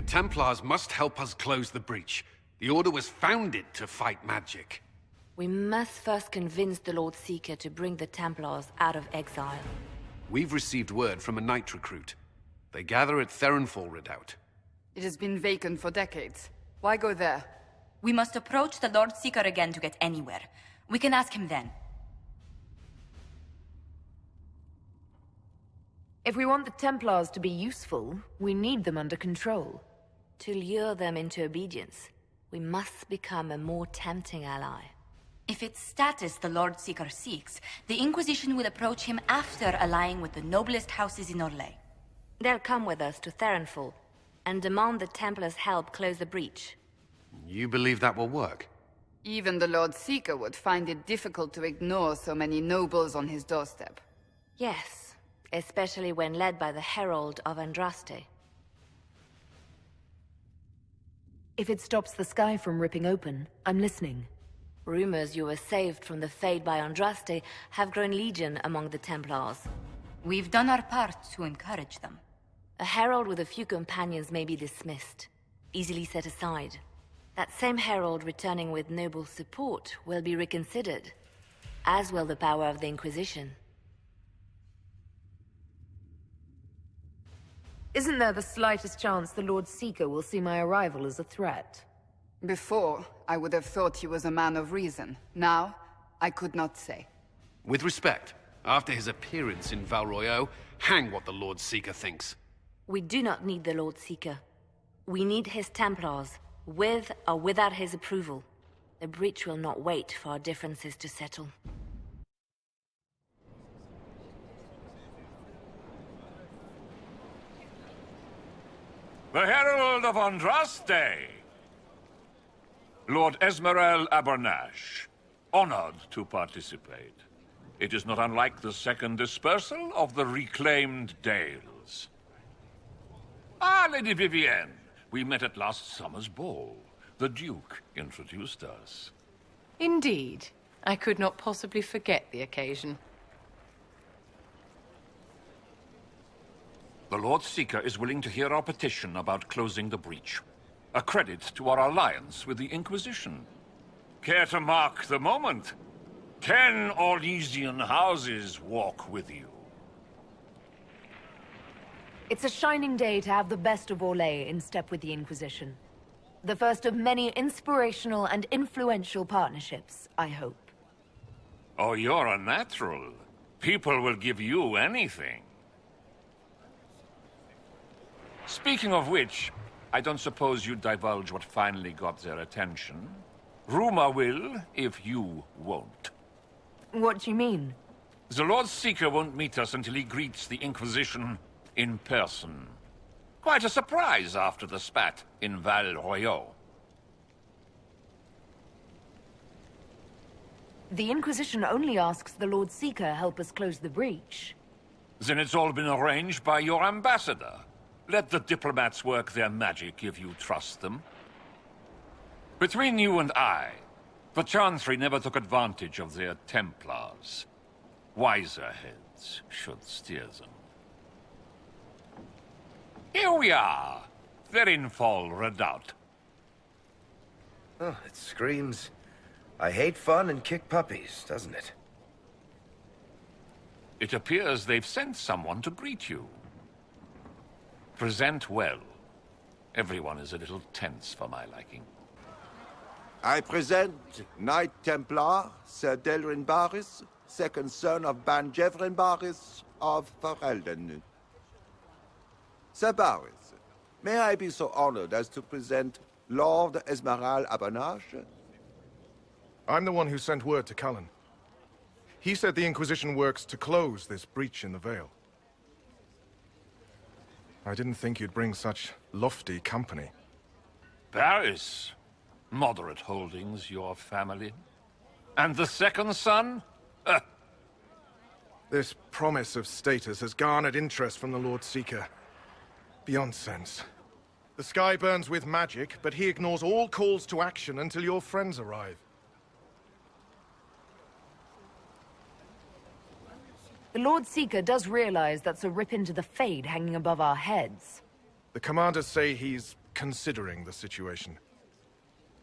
The Templars must help us close the breach. The Order was founded to fight magic. We must first convince the Lord Seeker to bring the Templars out of exile. We've received word from a knight recruit. They gather at Theronfall Redoubt. It has been vacant for decades. Why go there? We must approach the Lord Seeker again to get anywhere. We can ask him then. If we want the Templars to be useful, we need them under control. To lure them into obedience, we must become a more tempting ally. If it's status the Lord Seeker seeks, the Inquisition will approach him after allying with the noblest houses in Orlais. They'll come with us to Theronfall and demand the Templars' help close the breach. You believe that will work? Even the Lord Seeker would find it difficult to ignore so many nobles on his doorstep. Yes, especially when led by the Herald of Andraste. If it stops the sky from ripping open, I'm listening. Rumors you were saved from the fate by Andraste have grown legion among the Templars. We've done our part to encourage them. A herald with a few companions may be dismissed, easily set aside. That same herald returning with noble support will be reconsidered, as will the power of the Inquisition. Isn't there the slightest chance the Lord Seeker will see my arrival as a threat? Before, I would have thought he was a man of reason. Now, I could not say. With respect, after his appearance in Val Royeaux, hang what the Lord Seeker thinks. We do not need the Lord Seeker. We need his Templars, with or without his approval. The breach will not wait for our differences to settle. The Herald of Andraste! Lord Esmerel Abernash, honored to participate. It is not unlike the second dispersal of the reclaimed Dales. Ah, Lady Vivienne, we met at last summer's ball. The Duke introduced us. Indeed. I could not possibly forget the occasion. The Lord Seeker is willing to hear our petition about closing the breach. A credit to our alliance with the Inquisition. Care to mark the moment? 10 Orlesian houses walk with you. It's a shining day to have the best of Orlais in step with the Inquisition. The first of many inspirational and influential partnerships, I hope. Oh, you're a natural. People will give you anything. Speaking of which, I don't suppose you'd divulge what finally got their attention. Rumor will, if you won't. What do you mean? The Lord Seeker won't meet us until he greets the Inquisition in person. Quite a surprise after the spat in Val Royeaux. The Inquisition only asks the Lord Seeker help us close the breach. Then it's all been arranged by your ambassador. Let the diplomats work their magic if you trust them. Between you and I, the Chantry never took advantage of their Templars. Wiser heads should steer them. Here we are, Theronfall Redoubt. Oh, it screams, I hate fun and kick puppies, doesn't it? It appears they've sent someone to greet you. Present well. Everyone is a little tense for my liking. I present Knight Templar, Sir Delrin Barris, second son of Ban Jevrin Barris of Ferelden. Sir Barris, may I be so honored as to present Lord Esmerel Abernash? I'm the one who sent word to Cullen. He said the Inquisition works to close this breach in the Vale. I didn't think you'd bring such lofty company. Barris. Moderate holdings, your family. And the second son? This promise of status has garnered interest from the Lord Seeker. Beyond sense. The sky burns with magic, but he ignores all calls to action until your friends arrive. The Lord Seeker does realize that's a rip into the Fade hanging above our heads. The commanders say he's considering the situation.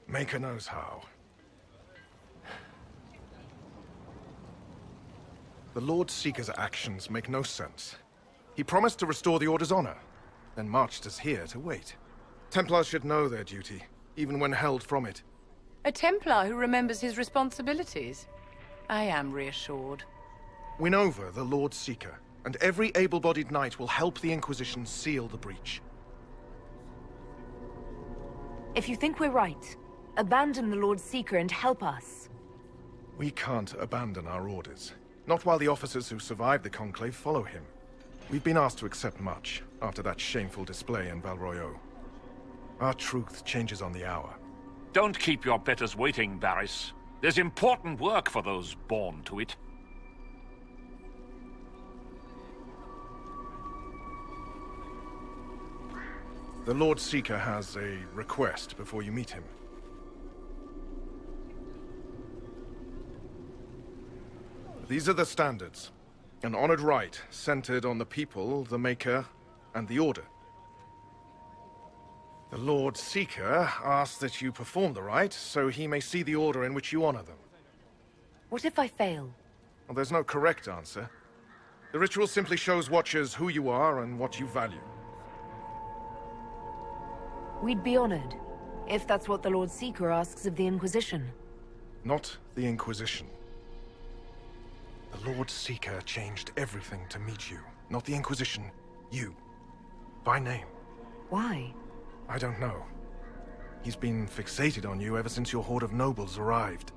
Maker knows how. The Lord Seeker's actions make no sense. He promised to restore the Order's honor, then marched us here to wait. Templars should know their duty, even when held from it. A Templar who remembers his responsibilities. I am reassured. Win over the Lord Seeker, and every able-bodied knight will help the Inquisition seal the breach. If you think we're right, abandon the Lord Seeker and help us. We can't abandon our orders. Not while the officers who survived the Conclave follow him. We've been asked to accept much, after that shameful display in Valroyo. Our truth changes on the hour. Don't keep your betters waiting, Barris. There's important work for those born to it. The Lord Seeker has a request before you meet him. These are the standards. An honored right, centered on the people, the Maker, and the Order. The Lord Seeker asks that you perform the rite, so he may see the order in which you honor them. What if I fail? Well, there's no correct answer. The ritual simply shows Watchers who you are and what you value. We'd be honored, if that's what the Lord Seeker asks of the Inquisition. Not the Inquisition. The Lord Seeker changed everything to meet you. Not the Inquisition. You. By name. Why? I don't know. He's been fixated on you ever since your horde of nobles arrived.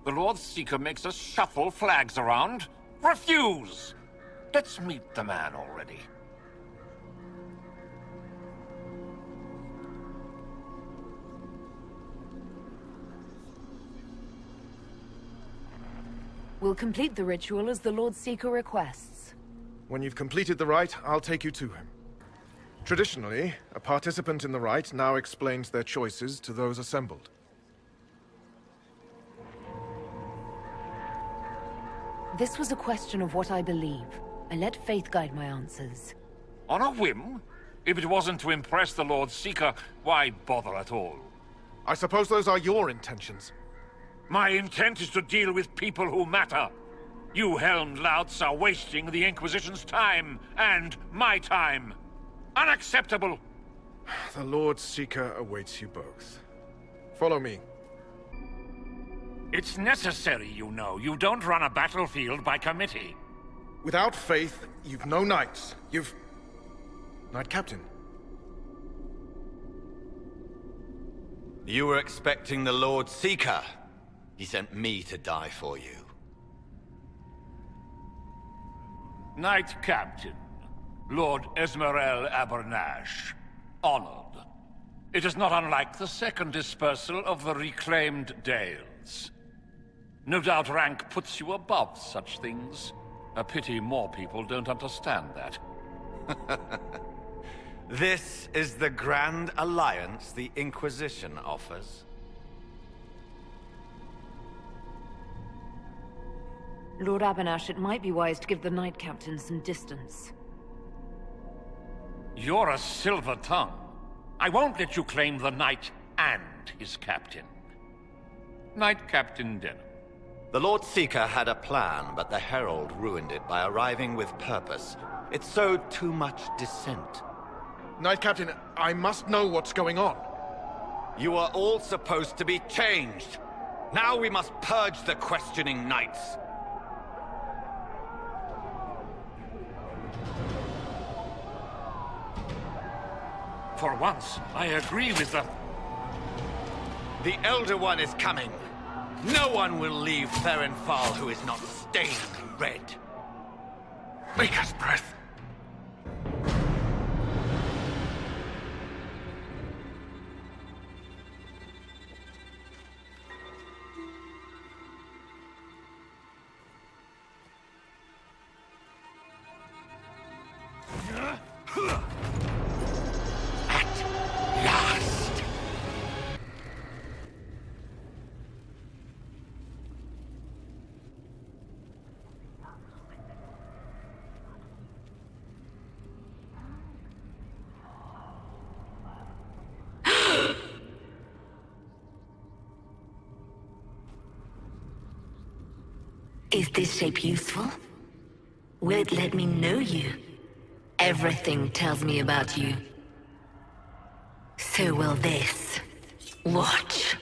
The Lord Seeker makes us shuffle flags around. Refuse! Let's meet the man already. We'll complete the ritual as the Lord Seeker requests. When you've completed the rite, I'll take you to him. Traditionally, a participant in the rite now explains their choices to those assembled. This was a question of what I believe. I let faith guide my answers. On a whim? If it wasn't to impress the Lord Seeker, why bother at all? I suppose those are your intentions. My intent is to deal with people who matter. You helmed louts are wasting the Inquisition's time, and my time. Unacceptable! The Lord Seeker awaits you both. Follow me. It's necessary, you know. You don't run a battlefield by committee. Without faith, you've no knights. You've... Knight Captain. You were expecting the Lord Seeker. He sent me to die for you. Knight Captain, Lord Esmerel Abernash. Honored. It is not unlike the second dispersal of the reclaimed Dales. No doubt rank puts you above such things. A pity more people don't understand that. This is the grand alliance the Inquisition offers. Lord Abernash, it might be wise to give the Knight Captain some distance. You're a silver tongue. I won't let you claim the Knight and his captain. Knight Captain Denham. The Lord Seeker had a plan, but the Herald ruined it by arriving with purpose. It sowed too much dissent. Knight Captain, I must know what's going on. You are all supposed to be changed. Now we must purge the questioning knights. For once, I agree with the... The Elder One is coming. No one will leave Therenfal who is not stained red. Maker's breath. Is this shape useful? Will it let me know you? Everything tells me about you. So will this. Watch.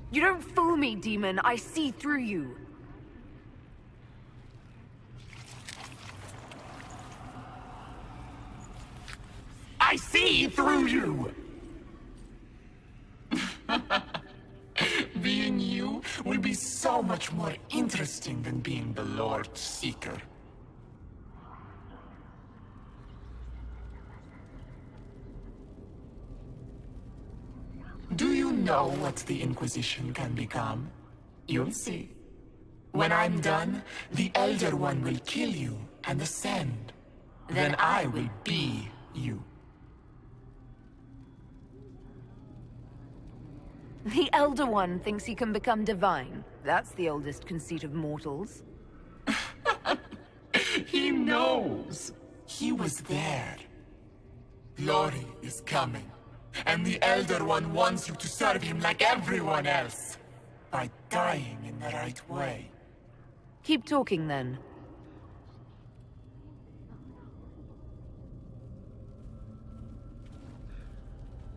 You don't fool me, demon. I see through you. I see through you! Being you will be so much more interesting than being the Lord Seeker. Do you know what the Inquisition can become? You'll see. When I'm done, the Elder One will kill you and ascend. Then I will be you. The Elder One thinks he can become divine. That's the oldest conceit of mortals. He knows. He was there. Lori is coming. And the Elder One wants you to serve him like everyone else. By dying in the right way. Keep talking, then.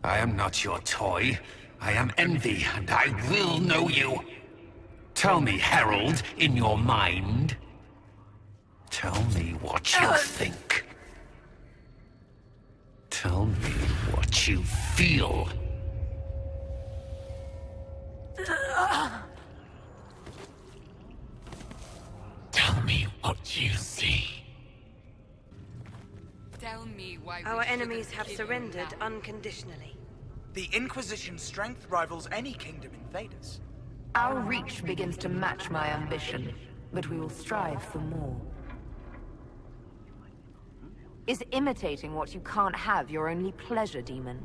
I am not your toy. I am Envy, and I will know you. Tell me, Herald, in your mind. Tell me what you think. Tell me what you feel. Tell me what you see. Tell me why Our enemies have surrendered unconditionally. The Inquisition's strength rivals any kingdom in Thedas. Our reach begins to match my ambition, but we will strive for more. Is imitating what you can't have your only pleasure, demon?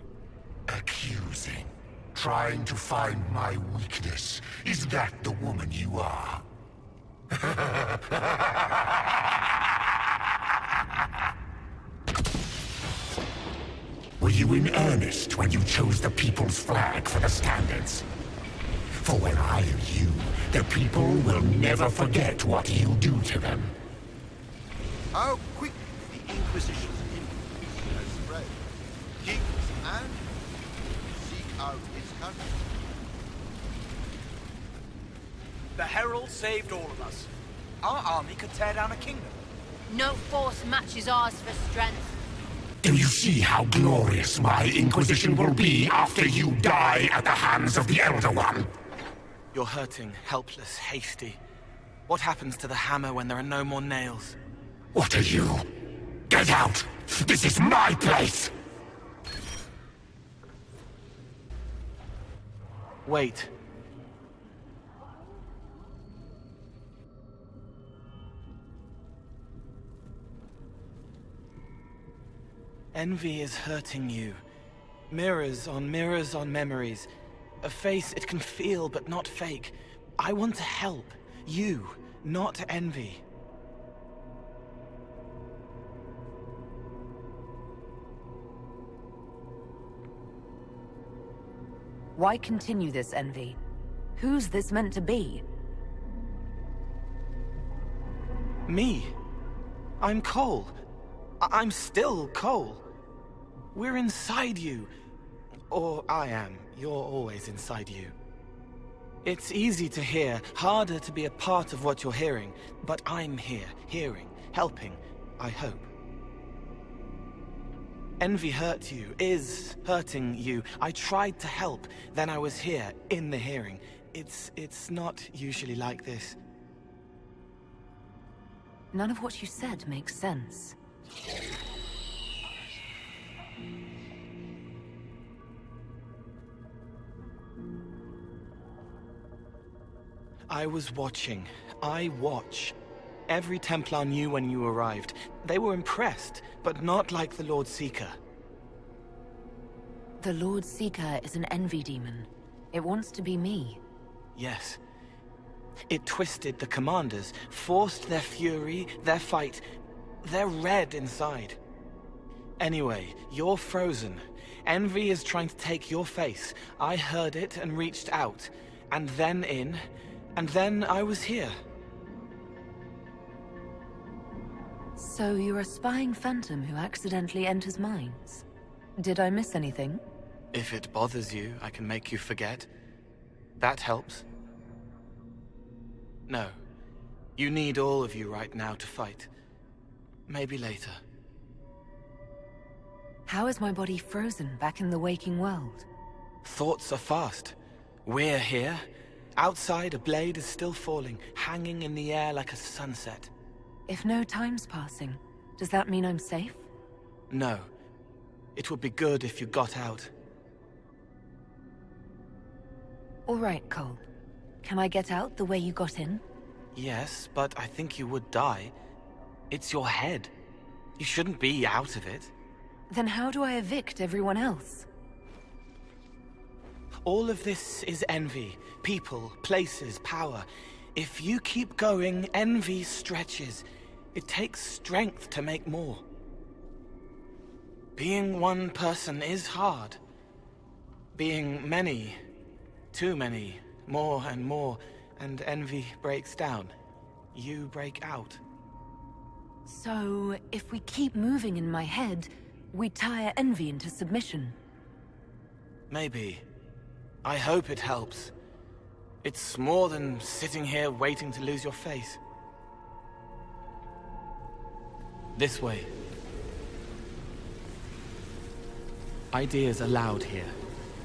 Accusing. Trying to find my weakness. Is that the woman you are? Were you in earnest when you chose the People's Flag for the standards? For when I am you, the people will never forget what you do to them. How quick the Inquisition's influence has spread. Kings and seek out its country. The Herald saved all of us. Our army could tear down a kingdom. No force matches ours for strength. Do you see how glorious my Inquisition will be after you die at the hands of the Elder One? You're hurting, helpless, hasty. What happens to the hammer when there are no more nails? What are you? Get out! This is my place! Wait. Envy is hurting you. Mirrors on memories. A face it can feel but not fake. I want to help. You, not Envy. Why continue this, Envy? Who's this meant to be? Me? I'm Cole. I'm still Cole. We're inside you. Or I am. You're always inside you. It's easy to hear, harder to be a part of what you're hearing. But I'm here, hearing, helping, I hope. Envy hurt you, is hurting you. I tried to help, then I was here, in the hearing. It's not usually like this. None of what you said makes sense. I was watching. I watch. Every Templar knew when you arrived. They were impressed, but not like the Lord Seeker. The Lord Seeker is an envy demon. It wants to be me. Yes. It twisted the commanders, forced their fury, their fight. They're red inside. Anyway, you're frozen. Envy is trying to take your face. I heard it and reached out. And then in. And then I was here. So you're a spying phantom who accidentally enters minds. Did I miss anything? If it bothers you, I can make you forget. That helps. No. You need all of you right now to fight. Maybe later. How is my body frozen back in the waking world? Thoughts are fast. We're here. Outside, a blade is still falling, hanging in the air like a sunset. If no time's passing, does that mean I'm safe? No. It would be good if you got out. All right, Cole. Can I get out the way you got in? Yes, but I think you would die. It's your head. You shouldn't be out of it. Then how do I evict everyone else? All of this is envy. People, places, power. If you keep going, envy stretches. It takes strength to make more. Being one person is hard. Being many, too many, more and more, and envy breaks down. You break out. So, if we keep moving in my head, we tire envy into submission. Maybe. I hope it helps. It's more than sitting here waiting to lose your face. This way. Ideas are loud here.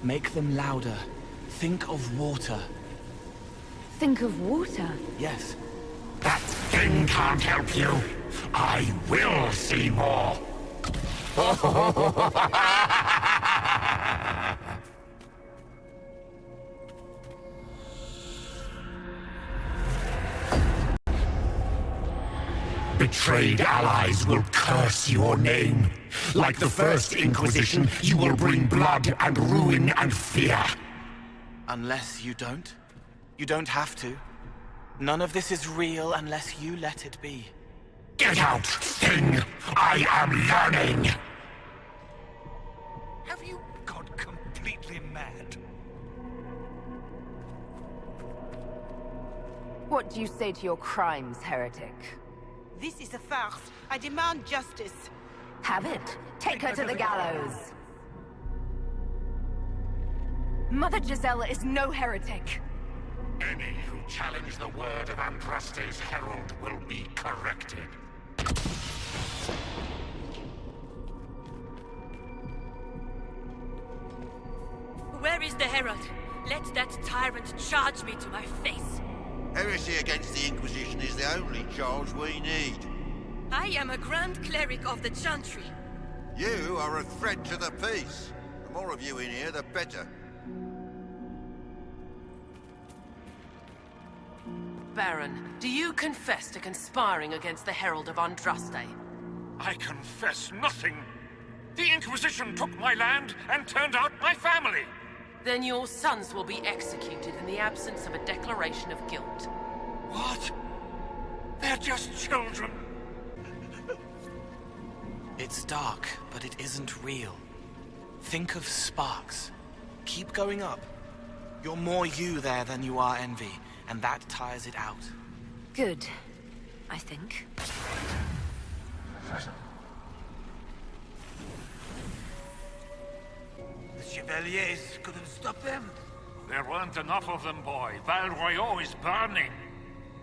Make them louder. Think of water. Think of water? Yes. That thing can't help you. I will see more. Betrayed allies will curse your name. Like the First Inquisition, you will bring blood and ruin and fear. Unless you don't. You don't have to. None of this is real unless you let it be. Get out, thing! I am learning! Have you gone completely mad? What do you say to your crimes, heretic? This is a farce. I demand justice. Have it. Take her to the gallows. Mother Gisela is no heretic. Any who challenge the word of Andraste's herald will be corrected. Where is the herald? Let that tyrant charge me to my face. Heresy against the Inquisition is the only charge we need. I am a Grand Cleric of the Chantry. You are a threat to the peace. The more of you in here, the better. Baron, do you confess to conspiring against the Herald of Andraste? I confess nothing. The Inquisition took my land and turned out my family. Then your sons will be executed in the absence of a declaration of guilt. What? They're just children. It's dark, but it isn't real. Think of sparks. Keep going up. You're more you there than you are envy, and that tires it out. Good, I think. The Chevaliers couldn't stop them. There weren't enough of them, boy. Val Royeaux is burning.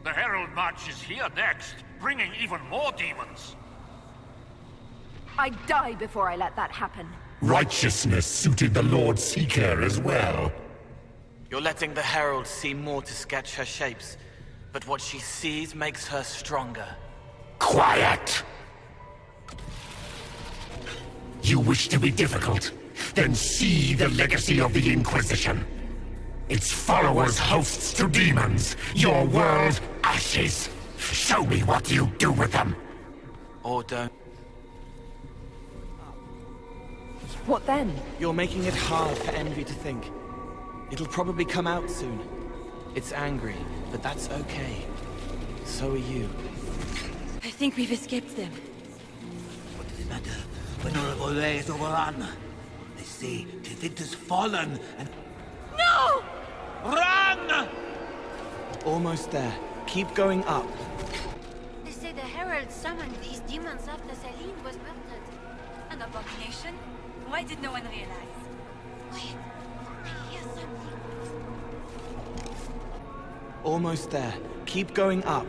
The Herald March is here next, bringing even more demons. I'd die before I let that happen. Righteousness suited the Lord Seeker as well. You're letting the Herald see more to sketch her shapes, but what she sees makes her stronger. Quiet! You wish to be difficult? Then see the legacy of the Inquisition. Its followers hosts to demons, your world ashes. Show me what you do with them. Or don't. What then? You're making it hard for envy to think. It'll probably come out soon. It's angry, but that's okay. So are you. I think we've escaped them. What does it matter when all of Olay is overrun? They say that it has fallen and... No! Run! Almost there. Keep going up. They say the Herald summoned these demons after Celine was murdered. An abomination? Why did no one realize? Wait, I hear something. Almost there. Keep going up.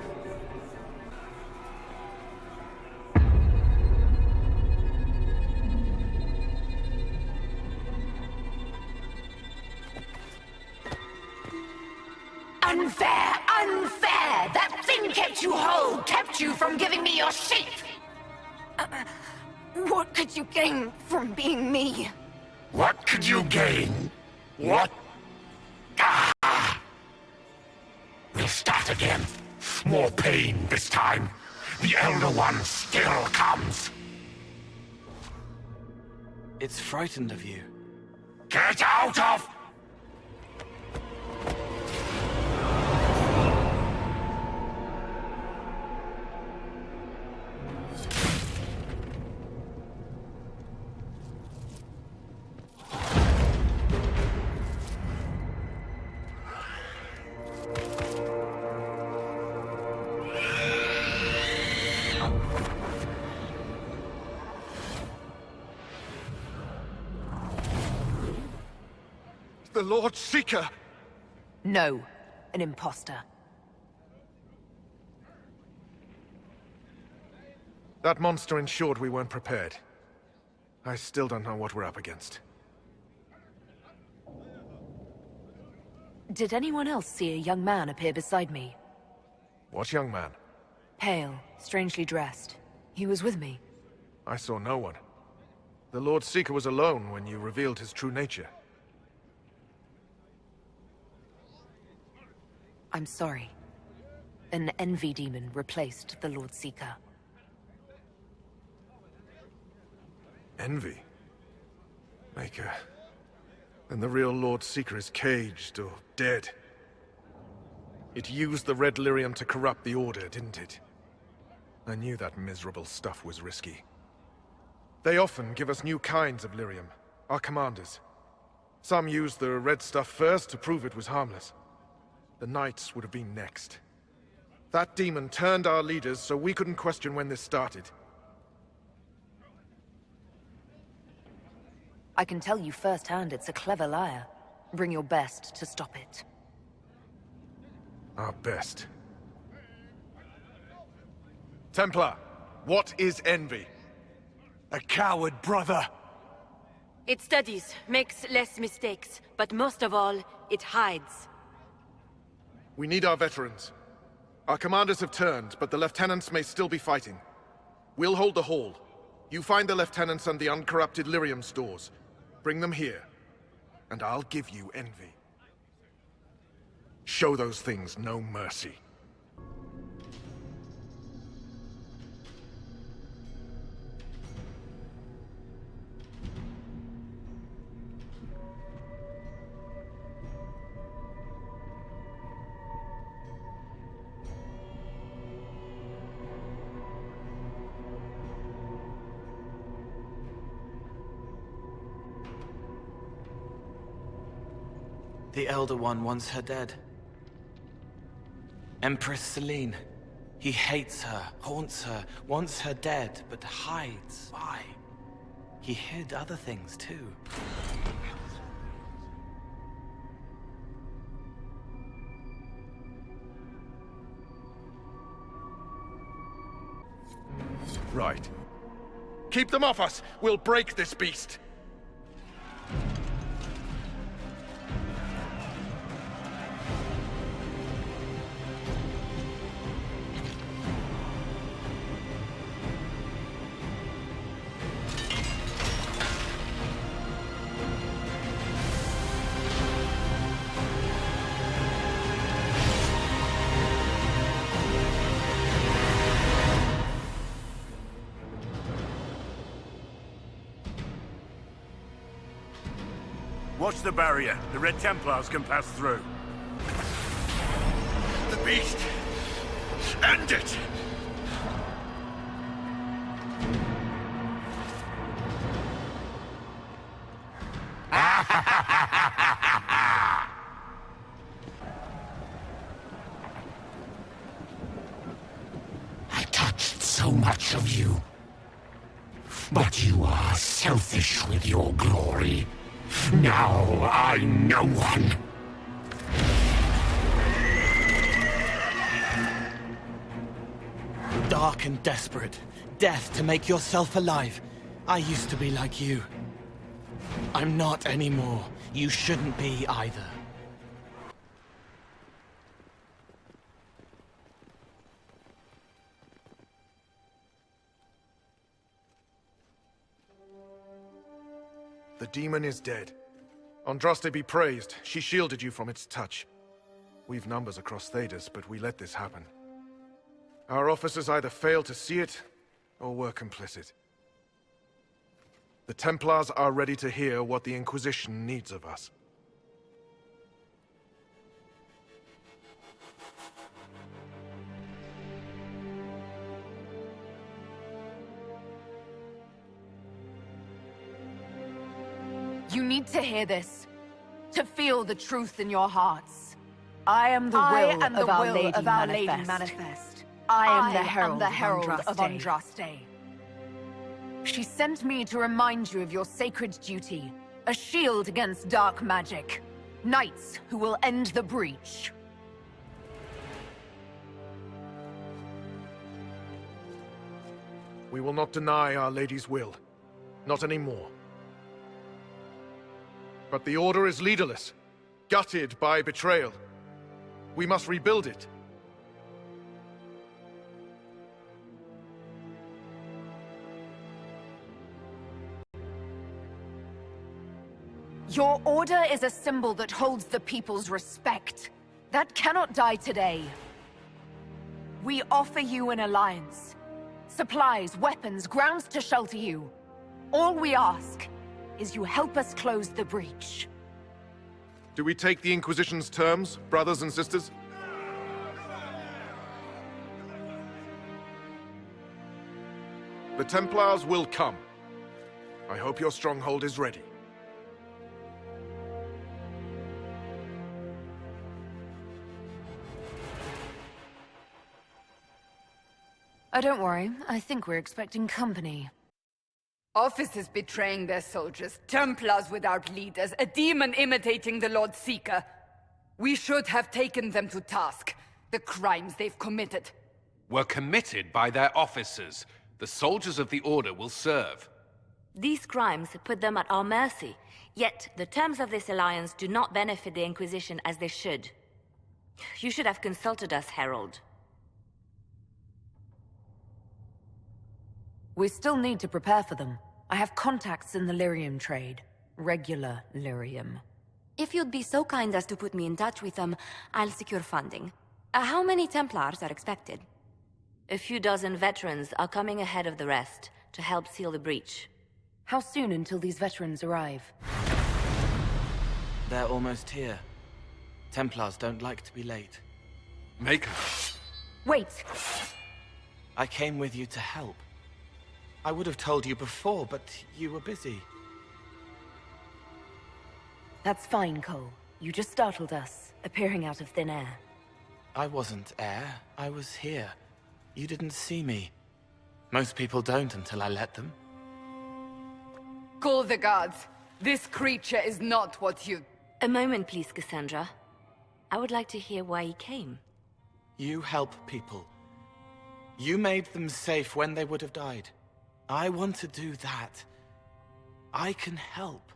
Unfair! Unfair! That thing kept you whole, kept you from giving me your shape! What could you gain from being me? What could you gain? What? We'll start again. More pain this time. The Elder One still comes. It's frightened of you. Get out of... The Lord Seeker! No, an imposter. That monster ensured we weren't prepared. I still don't know what we're up against. Did anyone else see a young man appear beside me? What young man? Pale, strangely dressed. He was with me. I saw no one. The Lord Seeker was alone when you revealed his true nature. I'm sorry. An envy demon replaced the Lord Seeker. Envy? Maker. Then the real Lord Seeker is caged or dead. It used the red lyrium to corrupt the Order, didn't it? I knew that miserable stuff was risky. They often give us new kinds of lyrium, our commanders. Some used the red stuff first to prove it was harmless. The Knights would have been next. That demon turned our leaders so we couldn't question when this started. I can tell you firsthand it's a clever liar. Bring your best to stop it. Our best. Templar, what is envy? A coward, brother! It studies, makes less mistakes, but most of all, it hides. We need our veterans. Our commanders have turned, but the lieutenants may still be fighting. We'll hold the hall. You find the lieutenants and the uncorrupted lyrium stores. Bring them here, and I'll give you envy. Show those things no mercy. The Elder One wants her dead. Empress Celine. He hates her, haunts her, wants her dead, but hides. Why? He hid other things too. Right. Keep them off us! We'll break this beast! Watch the barrier. The Red Templars can pass through. The beast! End it! story. Now I know one. Dark and desperate. Death to make yourself alive. I used to be like you. I'm not anymore. You shouldn't be either. The demon is dead. Andraste be praised. She shielded you from its touch. We've numbers across Thedas, but we let this happen. Our officers either failed to see it, or were complicit. The Templars are ready to hear what the Inquisition needs of us. You need to hear this. To feel the truth in your hearts. I am the will of Our Lady Manifest. I am the herald of Andraste. She sent me to remind you of your sacred duty. A shield against dark magic. Knights who will end the breach. We will not deny Our Lady's will. Not anymore. But the Order is leaderless, gutted by betrayal. We must rebuild it. Your order is a symbol that holds the people's respect. That cannot die today. We offer you an alliance. Supplies, weapons, grounds to shelter you. All we ask is you help us close the breach. Do we take the Inquisition's terms, brothers and sisters? The Templars will come. I hope your stronghold is ready. Oh, don't worry. I think we're expecting company. Officers betraying their soldiers, Templars without leaders, a demon imitating the Lord Seeker. We should have taken them to task. The crimes they've committed. Were committed by their officers. The soldiers of the Order will serve. These crimes put them at our mercy, yet the terms of this alliance do not benefit the Inquisition as they should. You should have consulted us, Herald. We still need to prepare for them. I have contacts in the lyrium trade. Regular lyrium. If you'd be so kind as to put me in touch with them, I'll secure funding. How many Templars are expected? A few dozen veterans are coming ahead of the rest to help seal the breach. How soon until these veterans arrive? They're almost here. Templars don't like to be late. Make Wait! I came with you to help. I would have told you before, but you were busy. That's fine, Cole. You just startled us, appearing out of thin air. I wasn't air. I was here. You didn't see me. Most people don't until I let them. Call the guards. This creature is not what you... A moment, please, Cassandra. I would like to hear why he came. You help people. You made them safe when they would have died. I want to do that. I can help.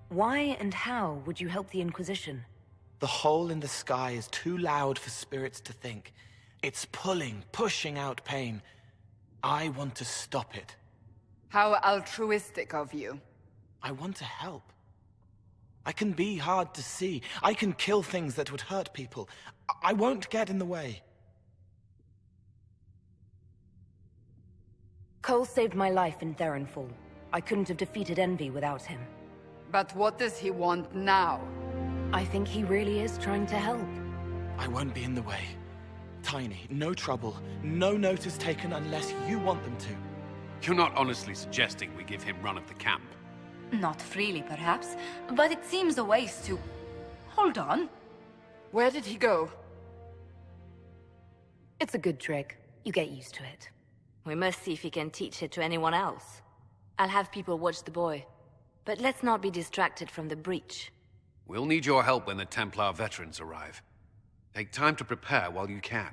Why and how would you help the Inquisition? The hole in the sky is too loud for spirits to think. It's pulling, pushing out pain. I want to stop it. How altruistic of you. I want to help. I can be hard to see. I can kill things that would hurt people. I won't get in the way. Cole saved my life in Theronfall. I couldn't have defeated Envy without him. But what does he want now? I think he really is trying to help. I won't be in the way. Tiny, no trouble, no notice taken unless you want them to. You're not honestly suggesting we give him run of the camp? Not freely, perhaps, but it seems a waste to... Hold on. Where did he go? It's a good trick. You get used to it. We must see if he can teach it to anyone else. I'll have people watch the boy. But let's not be distracted from the breach. We'll need your help when the Templar veterans arrive. Take time to prepare while you can.